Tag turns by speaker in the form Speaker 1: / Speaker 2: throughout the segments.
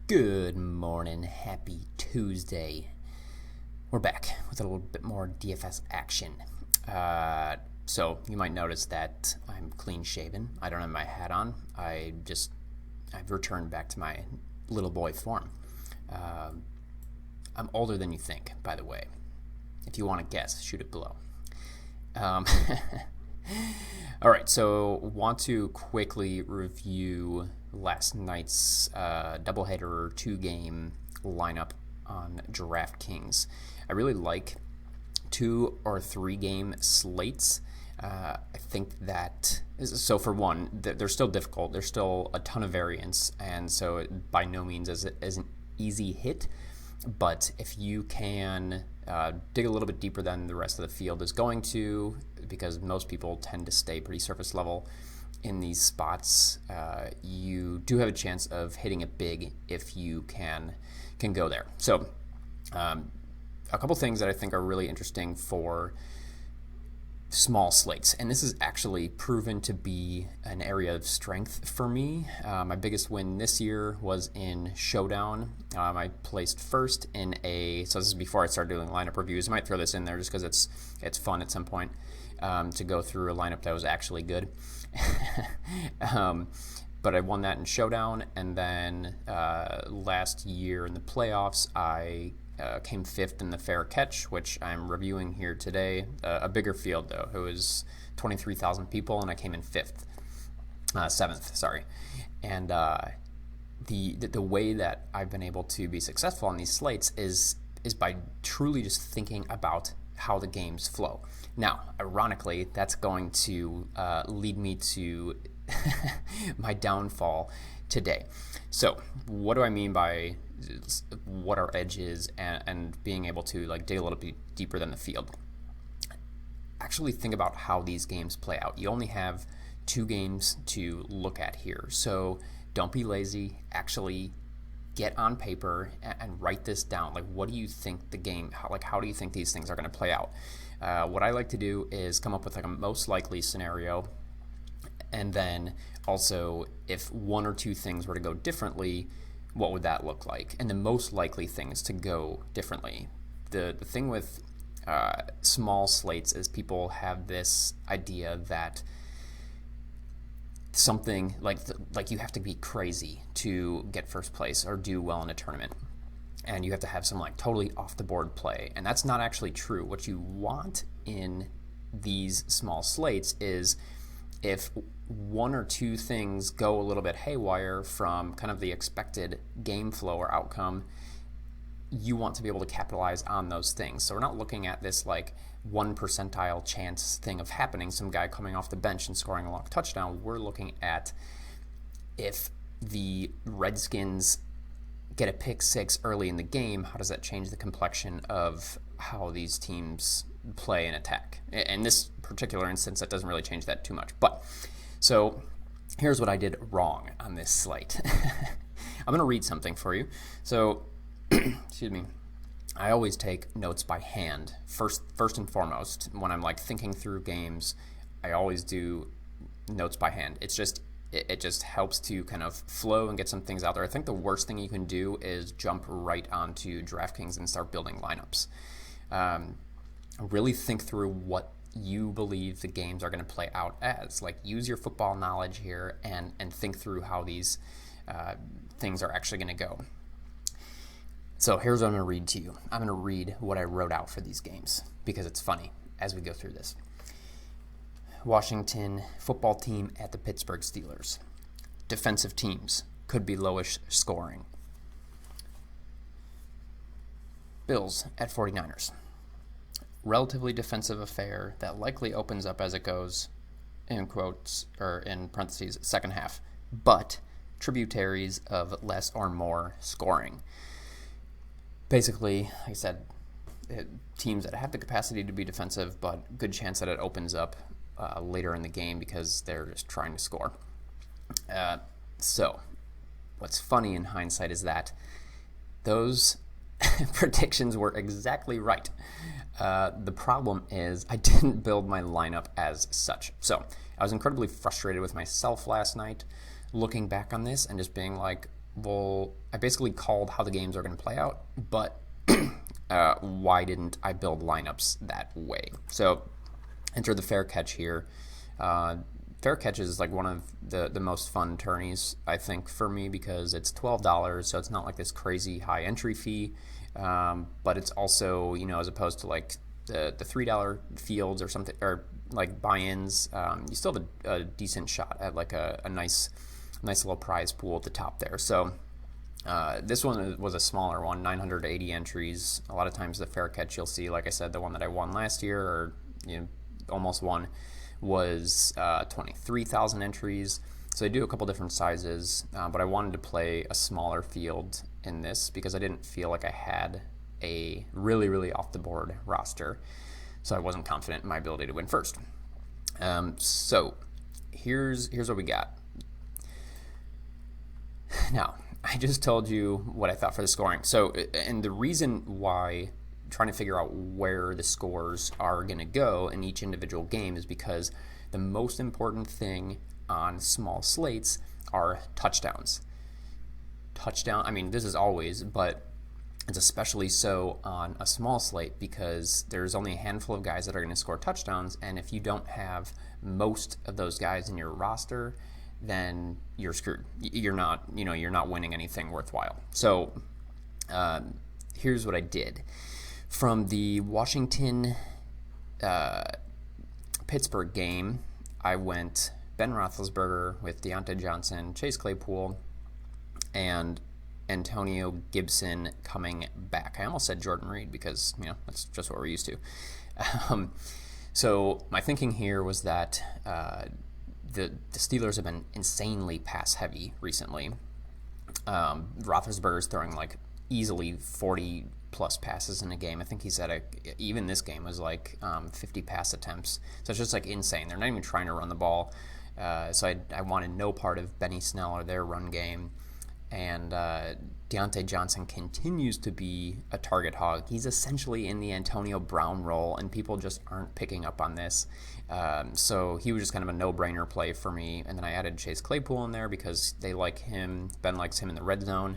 Speaker 1: Good morning, happy Tuesday. We're back with a little bit more DFS action. So you might notice that I'm clean shaven. I don't have my hat on. I've returned back to my little boy form. I'm older than you think, by the way. If you want to guess, shoot it below. All right, so want to quickly review last night's doubleheader 2-game lineup on DraftKings. I really like 2 or 3 game slates. I think that, so for one, they're still difficult. There's still a ton of variance, and so by no means is an easy hit. But if you can dig a little bit deeper than the rest of the field is going to, because most people tend to stay pretty surface level in these spots, you do have a chance of hitting it big if you can go there. So a couple things that I think are really interesting for small slates, and this is actually proven to be an area of strength for me. My biggest win this year was in Showdown. I placed first in so this is before I started doing lineup reviews. I might throw this in there just because it's fun at some point to go through a lineup that was actually good. But I won that in Showdown, and then last year in the playoffs, I came 5th in the fair catch, which I'm reviewing here today. A bigger field, though. It was 23,000 people, and I came in 7th, sorry. And the way that I've been able to be successful on these slates is by truly just thinking about how the games flow. Now, ironically, that's going to lead me to my downfall today. So what do I mean by what our edge is and being able to dig a little bit deeper than the field? Actually think about how these games play out. You only have 2 games to look at here. So don't be lazy. Actually get on paper and write this down. What do you think the game, how do you think these things are going to play out? What I like to do is come up with a most likely scenario, and then also if 1 or 2 things were to go differently, what would that look like? And the most likely things to go differently. The thing with small slates is people have this idea that something like you have to be crazy to get first place or do well in a tournament, and you have to have some totally off the board play, and that's not actually true. What you want in these small slates is if 1 or 2 things go a little bit haywire from kind of the expected game flow or outcome, you want to be able to capitalize on those things. So we're not looking at this 1 percentile chance thing of happening, some guy coming off the bench and scoring a long touchdown. We're looking at if the Redskins get a pick 6 early in the game, how does that change the complexion of how these teams play and attack? In this particular instance, that doesn't really change that too much. But so here's what I did wrong on this slate. I'm going to read something for you. So, excuse me. I always take notes by hand first and foremost. When I'm thinking through games, I always do notes by hand. It just helps to kind of flow and get some things out there. I think the worst thing you can do is jump right onto DraftKings and start building lineups. Really think through what you believe the games are going to play out as. Use your football knowledge here and think through how these things are actually going to go. So here's what I'm going to read to you. I'm going to read what I wrote out for these games because it's funny as we go through this. Washington football team at the Pittsburgh Steelers. Defensive teams could be lowish scoring. Bills at 49ers. Relatively defensive affair that likely opens up as it goes, in quotes or in parentheses, second half, but tributaries of less or more scoring. Basically, like I said, teams that have the capacity to be defensive, but good chance that it opens up later in the game because they're just trying to score. So what's funny in hindsight is that those predictions were exactly right. The problem is I didn't build my lineup as such. So I was incredibly frustrated with myself last night looking back on this and just being like, I basically called how the games are going to play out, but why didn't I build lineups that way? So enter the fair catch here. Fair catch is like one of the most fun tourneys, I think, for me, because it's $12, so it's not like this crazy high entry fee, but it's also, as opposed to like the $3 fields or something, or like buy-ins, you still have a decent shot at like a nice little prize pool at the top there. So this one was a smaller one, 980 entries. A lot of times the fair catch you'll see, like I said, the one that I won last year, or almost won, was 23,000 entries. So I do a couple different sizes, but I wanted to play a smaller field in this because I didn't feel like I had a really, really off-the-board roster. So I wasn't confident in my ability to win first. So here's what we got. Now, I just told you what I thought for the scoring. So, and the reason why trying to figure out where the scores are going to go in each individual game is because the most important thing on small slates are touchdowns. I mean, this is always, but it's especially so on a small slate because there's only a handful of guys that are going to score touchdowns, and if you don't have most of those guys in your roster, then you're screwed. You're not winning anything worthwhile. So here's what I did. From the Washington Pittsburgh game, I went Ben Roethlisberger with Deontay Johnson, Chase Claypool, and Antonio Gibson coming back. I almost said Jordan Reed because that's just what we're used to. So my thinking here was that the Steelers have been insanely pass heavy recently. Roethlisberger's throwing like easily 40 plus passes in a game. I think he's at even this game was like 50 pass attempts. So it's just like insane. They're not even trying to run the ball. So I wanted no part of Benny Snell or their run game. And Deontay Johnson continues to be a target hog. He's essentially in the Antonio Brown role, and people just aren't picking up on this. So he was just kind of a no-brainer play for me. And then I added Chase Claypool in there because they like him. Ben likes him in the red zone,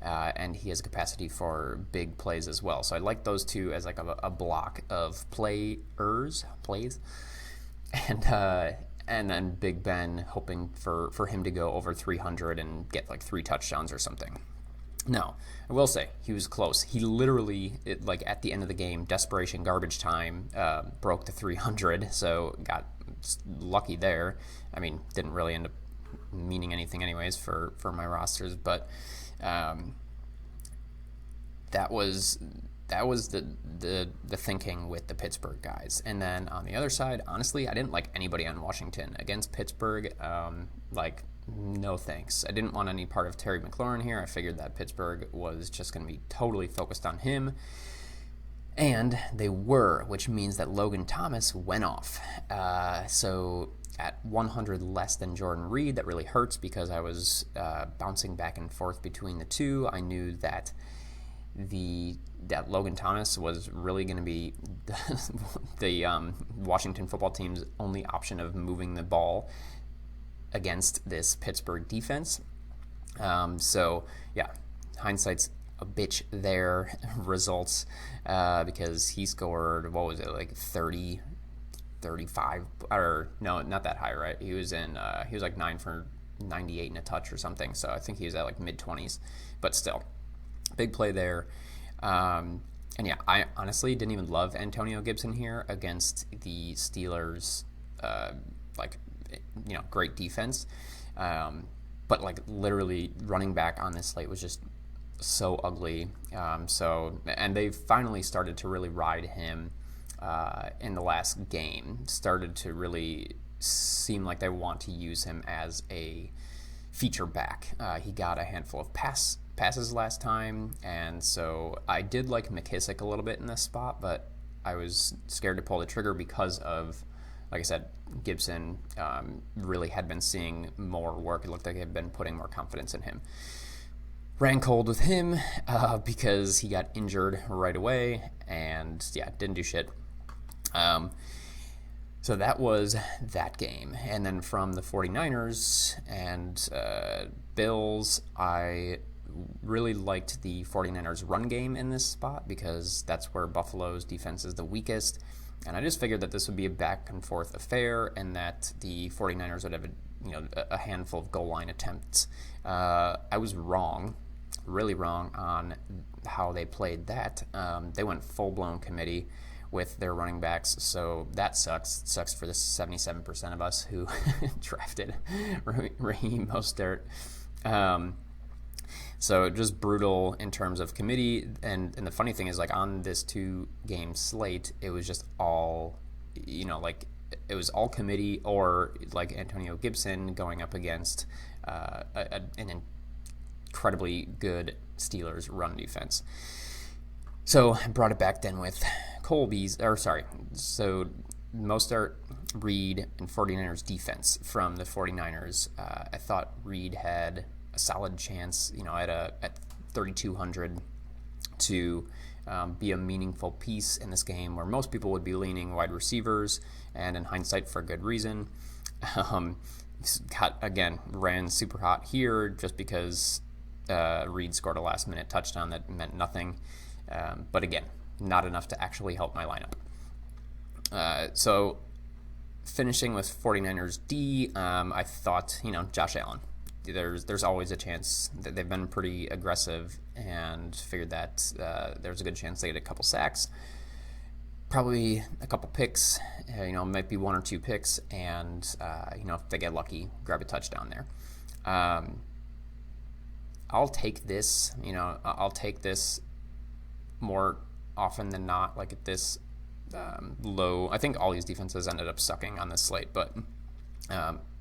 Speaker 1: and he has a capacity for big plays as well. So I like those two as like a block of plays. And then Big Ben, hoping for him to go over 300 and get like 3 touchdowns or something. Now, I will say, he was close. He literally, at the end of the game, desperation garbage time, broke the 300, so got lucky there. I mean, didn't really end up meaning anything anyways for my rosters, but that was the thinking with the Pittsburgh guys. And then on the other side, honestly, I didn't like anybody on Washington. Against Pittsburgh, no thanks. I didn't want any part of Terry McLaurin here. I figured that Pittsburgh was just going to be totally focused on him. And they were, which means that Logan Thomas went off. So at 100 less than Jordan Reed, that really hurts because I was bouncing back and forth between the two. I knew that that Logan Thomas was really going to be the Washington football team's only option of moving the ball against this Pittsburgh defense. So, yeah, hindsight's a bitch there. Results because he scored, what was it, like 30, 35, or no, not that high, right? He was like 9 for 98 and a touch or something. So I think he was at like mid-20s, but still. Big play there. And yeah, I honestly didn't even love Antonio Gibson here against the Steelers, great defense. But like literally running back on this slate was just so ugly. And they finally started to really ride him in the last game. Started to really seem like they want to use him as a feature back. He got a handful of passes last time, and so I did like McKissick a little bit in this spot, but I was scared to pull the trigger because of, like I said, Gibson really had been seeing more work. It looked like they had been putting more confidence in him. Ran cold with him because he got injured right away, and yeah, didn't do shit. So that was that game. And then from the 49ers and Bills, I really liked the 49ers run game in this spot because that's where Buffalo's defense is the weakest. And I just figured that this would be a back and forth affair and that the 49ers would have a handful of goal line attempts. I was wrong, really wrong on how they played that. They went full-blown committee with their running backs, so that sucks. It sucks for the 77% of us who drafted Raheem Mostert. So just brutal in terms of committee, and the funny thing is, like, on this 2-game slate, it was just all, it was all committee or like Antonio Gibson going up against an incredibly good Steelers run defense. So I brought it back then with so Mostert, Reed, and 49ers defense from the 49ers. I thought Reed had a solid chance, at 3,200 to be a meaningful piece in this game where most people would be leaning wide receivers, and in hindsight, for good reason. Ran super hot here just because Reed scored a last-minute touchdown that meant nothing. But again, not enough to actually help my lineup. So finishing with 49ers D, I thought, Josh Allen. There's always a chance that they've been pretty aggressive, and figured that there's a good chance they get a couple sacks, probably a couple picks, might be 1 or 2 picks, and if they get lucky, grab a touchdown there. I'll take this. I'll take this more often than not, like at this low. I think all these defenses ended up sucking on this slate, but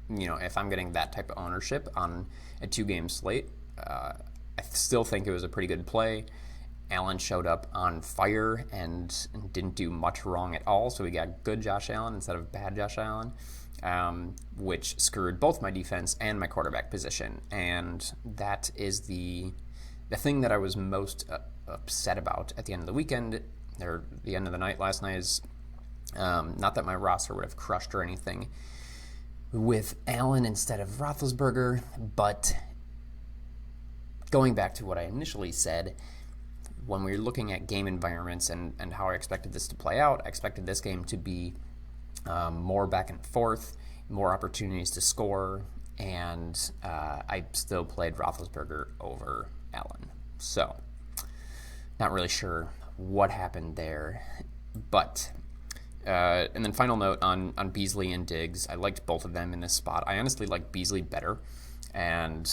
Speaker 1: if I'm getting that type of ownership on a 2-game slate, I still think it was a pretty good play. Allen showed up on fire and didn't do much wrong at all, so we got good Josh Allen instead of bad Josh Allen, which screwed both my defense and my quarterback position. And that is the thing that I was most upset about at the end of the weekend, or the end of the night last night, is not that my roster would have crushed or anything with Allen instead of Roethlisberger, but going back to what I initially said, when we were looking at game environments and how I expected this to play out, I expected this game to be more back and forth, more opportunities to score, and I still played Roethlisberger over Allen. So, not really sure what happened there, but and then final note on Beasley and Diggs. I liked both of them in this spot. I honestly like Beasley better, and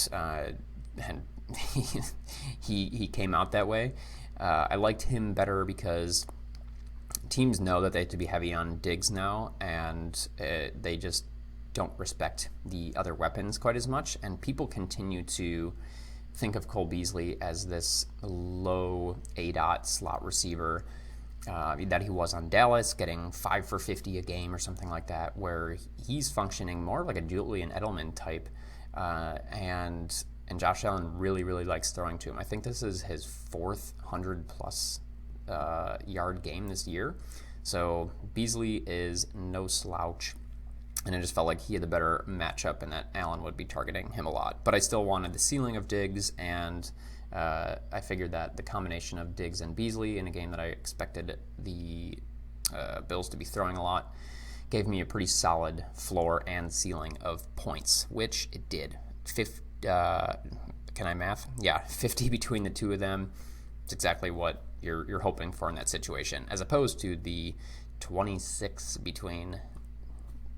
Speaker 1: he came out that way. I liked him better because teams know that they have to be heavy on Diggs now, and they just don't respect the other weapons quite as much, and people continue to think of Cole Beasley as this low ADOT slot receiver that he was on Dallas, getting 5 for 50 a game or something like that, where he's functioning more like a Julian Edelman type, and Josh Allen really, really likes throwing to him. I think this is his 4th 100-plus yard game this year. So Beasley is no slouch, and I just felt like he had the better matchup and that Allen would be targeting him a lot. But I still wanted the ceiling of Diggs, and I figured that the combination of Diggs and Beasley in a game that I expected the Bills to be throwing a lot gave me a pretty solid floor and ceiling of points, which it did. Can I math? Yeah, 50 between the two of them. It's exactly what you're hoping for in that situation, as opposed to the 26 between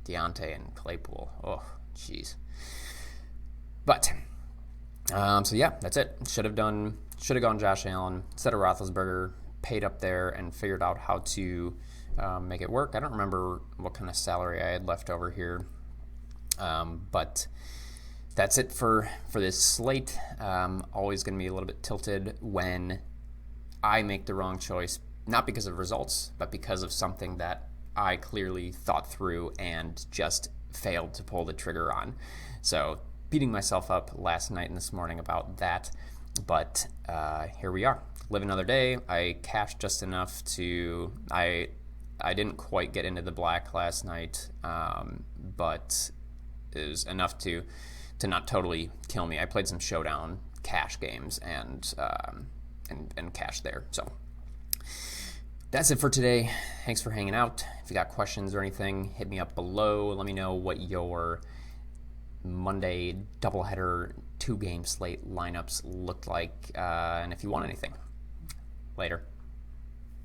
Speaker 1: Deontay and Claypool. Oh, jeez. But so yeah, that's it. Should have gone Josh Allen instead of Roethlisberger. Paid up there and figured out how to make it work. I don't remember what kind of salary I had left over here, but that's it for this slate. Always going to be a little bit tilted when I make the wrong choice, not because of results, but because of something that I clearly thought through and just failed to pull the trigger on. So beating myself up last night and this morning about that, but here we are. Live another day. I cashed just enough to... I didn't quite get into the black last night, but it was enough to to not totally kill me. I played some showdown cash games and cash there. So that's it for today. Thanks for hanging out. If you got questions or anything, hit me up below. Let me know what your Monday doubleheader 2-game slate lineups looked like, and if you want anything. Later.